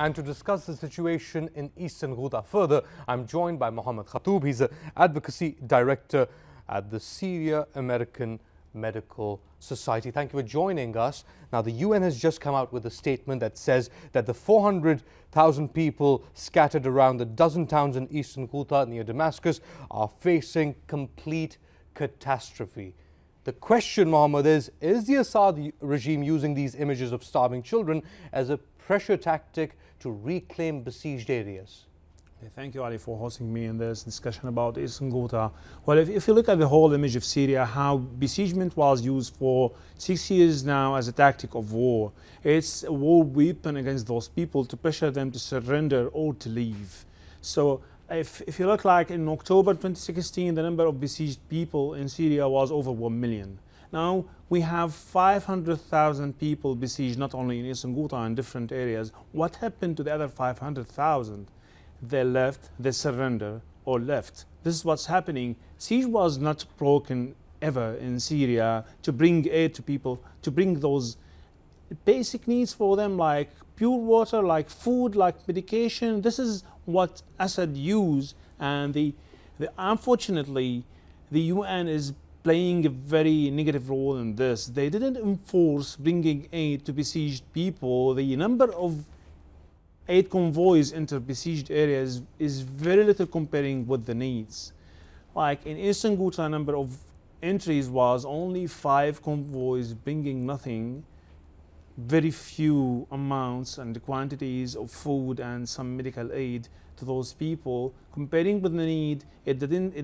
And to discuss the situation in Eastern Ghouta further, I'm joined by Mohamed Kattoub. He's an advocacy director at the Syrian American Medical Society. Thank you for joining us. Now, the UN has just come out with a statement that says that the 400,000 people scattered around a dozen towns in Eastern Ghouta near Damascus are facing complete catastrophe. The question, Mohammed, is the Assad regime using these images of starving children as a pressure tactic to reclaim besieged areas? Thank you, Ali, for hosting me in this discussion about Eastern Ghouta. Well, if you look at the whole image of Syria, how besiegement was used for 6 years now as a tactic of war. It's a war weapon against those people to pressure them to surrender or to leave. So if you look like in October 2016, the number of besieged people in Syria was over 1 million. Now we have 500,000 people besieged, not only in Eastern Ghouta, in different areas. What happened to the other 500,000? They left, they surrender or left. This is what's happening. Siege was not broken ever in Syria to bring aid to people, to bring those basic needs for them, like pure water, like food, like medication. This is what Assad used, and unfortunately the UN is playing a very negative role in this. They didn't enforce bringing aid to besieged people. The number of aid convoys into besieged areas is very little comparing with the needs. Like in Eastern Ghouta, number of entries was only 5 convoys bringing nothing, very few amounts and quantities of food and some medical aid to those people. Comparing with the need, it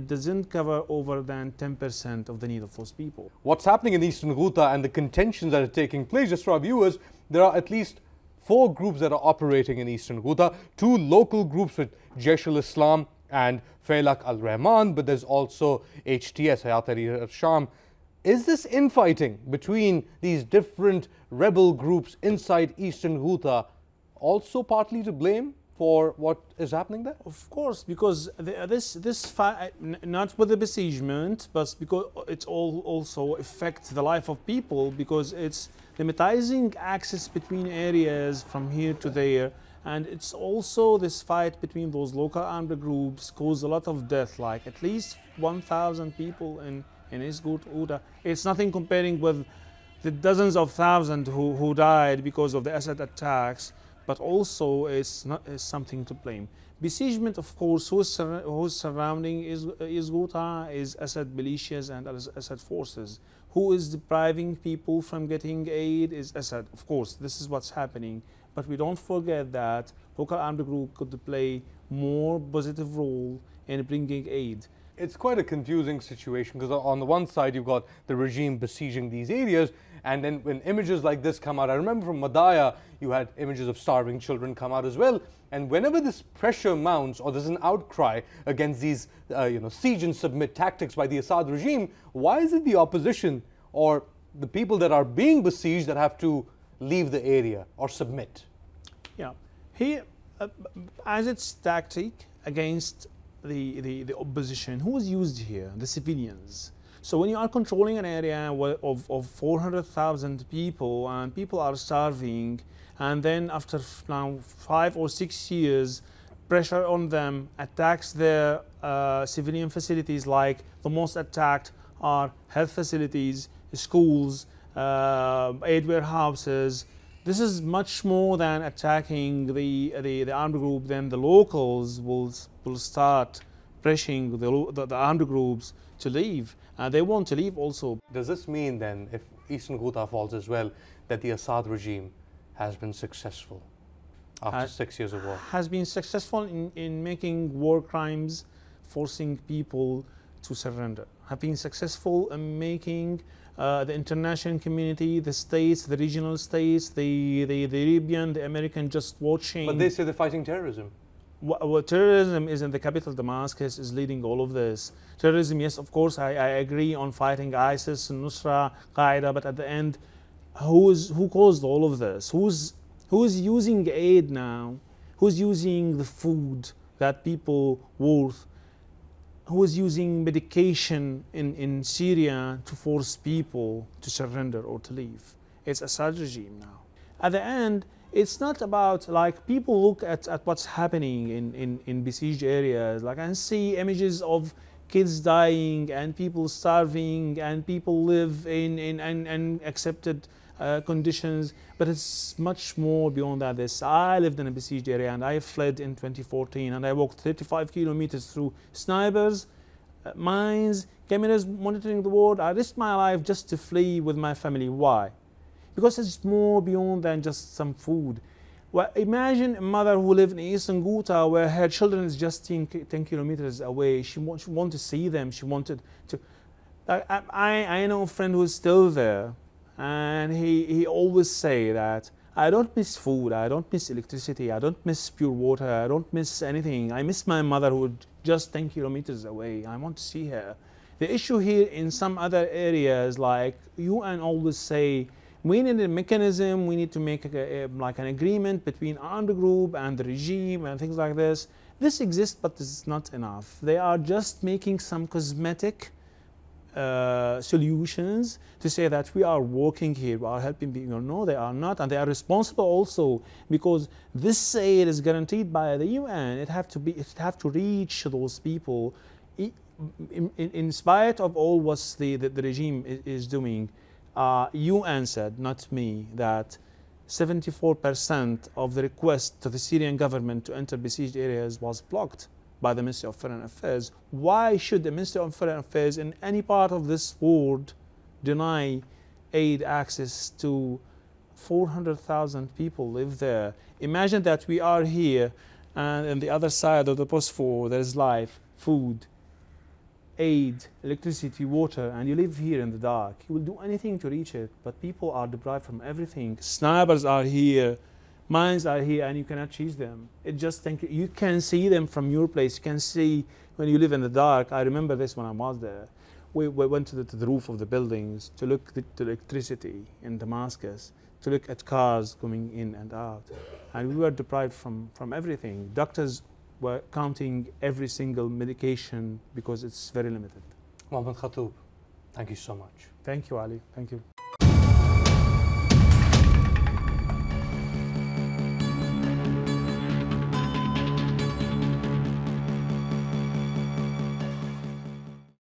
doesn't cover over than 10% of the need of those people. What's happening in Eastern Ghouta and the contentions that are taking place, just for our viewers, there are at least 4 groups that are operating in Eastern Ghouta, 2 local groups with Jaish al-Islam and Faylaq al-Rahman, but there's also HTS, Hayat Tahrir al-Sham. Is this infighting between these different rebel groups inside Eastern Ghouta also partly to blame for what is happening there? Of course, because this fight, not with the besiegement, but because it also affects the life of people, because it's limitizing access between areas from here to there, and it's also this fight between those local armed groups caused a lot of death, like at least 1,000 people in Eastern Ghouta. It's nothing comparing with the dozens of thousands who died because of the Assad attacks, but also it's something to blame. Besiegement, of course, who's surrounding Eastern Ghouta is Assad militias and Assad forces. Who is depriving people from getting aid is Assad. Of course, this is what's happening. But we don't forget that local armed group could play more positive role in bringing aid. It's quite a confusing situation, because on the one side you've got the regime besieging these areas, and then when images like this come out, I remember from Madaya you had images of starving children come out as well. And whenever this pressure mounts or there's an outcry against these siege and submit tactics by the Assad regime, why is it the opposition or the people that are being besieged that have to leave the area or submit? Yeah, here as its tactic against the opposition, who is used here? The civilians. So when you are controlling an area of 400,000 people and people are starving, and then after now 5 or 6 years, pressure on them attacks their civilian facilities, like the most attacked are health facilities, schools, aid warehouses. This is much more than attacking the armed group. Then the locals will start pressuring the armed groups to leave, and they want to leave also. Does this mean then, if Eastern Ghouta falls as well, that the Assad regime has been successful after 6 years of war? Has been successful in making war crimes, forcing people to surrender. Have been successful in making the international community, the states, the regional states, the European, the American just watching. But they say they're fighting terrorism. Well, terrorism is in the capital Damascus is leading all of this. Terrorism, yes, of course, I agree on fighting ISIS, Nusra, Qaeda, but at the end, who caused all of this? Who's using aid now? Who's using the food that people worth? Who is using medication in Syria to force people to surrender or to leave? It's Assad regime now. At the end, it's not about, like, people look at what's happening in besieged areas, like, and see images of kids dying and people starving and people live in unaccepted conditions, but it's much more beyond that. I lived in a besieged area and I fled in 2014 and I walked 35 kilometers through snipers, mines, cameras monitoring the world. I risked my life just to flee with my family. Why? Because it's more beyond than just some food. Well, imagine a mother who lived in Eastern Ghouta where her children is just 10 kilometers away. She wanted to see them. She wanted to. I know a friend who's still there, and he always say that I don't miss food, I don't miss electricity, I don't miss pure water, I don't miss anything. I miss my mother who just 10 kilometers away. I want to see her. The issue here in some other areas, like UN always say, we need a mechanism, we need to make like an agreement between armed group and the regime and things like this. This exists, but it's not enough. They are just making some cosmetic solutions to say that we are working here, we are helping people. No, they are not, and they are responsible also, because this aid is guaranteed by the UN. It have to reach those people, in spite of all what the regime is doing. UN said, not me, that 74% of the request to the Syrian government to enter besieged areas was blocked by the Ministry of Foreign Affairs. Why should the Ministry of Foreign Affairs in any part of this world deny aid access to 400,000 people live there? Imagine that we are here and on the other side of the Bosphorus there is life, food, aid, electricity, water, and you live here in the dark. You will do anything to reach it, but people are deprived from everything. Snipers are here, mines are here, and you cannot chase them. You can see them from your place. You can see when you live in the dark. I remember this when I was there. We went to the roof of the buildings to look at the electricity in Damascus, to look at cars coming in and out. And we were deprived from everything. Doctors were counting every single medication because it's very limited. Mohamed Kattoub, thank you so much. Thank you, Ali. Thank you.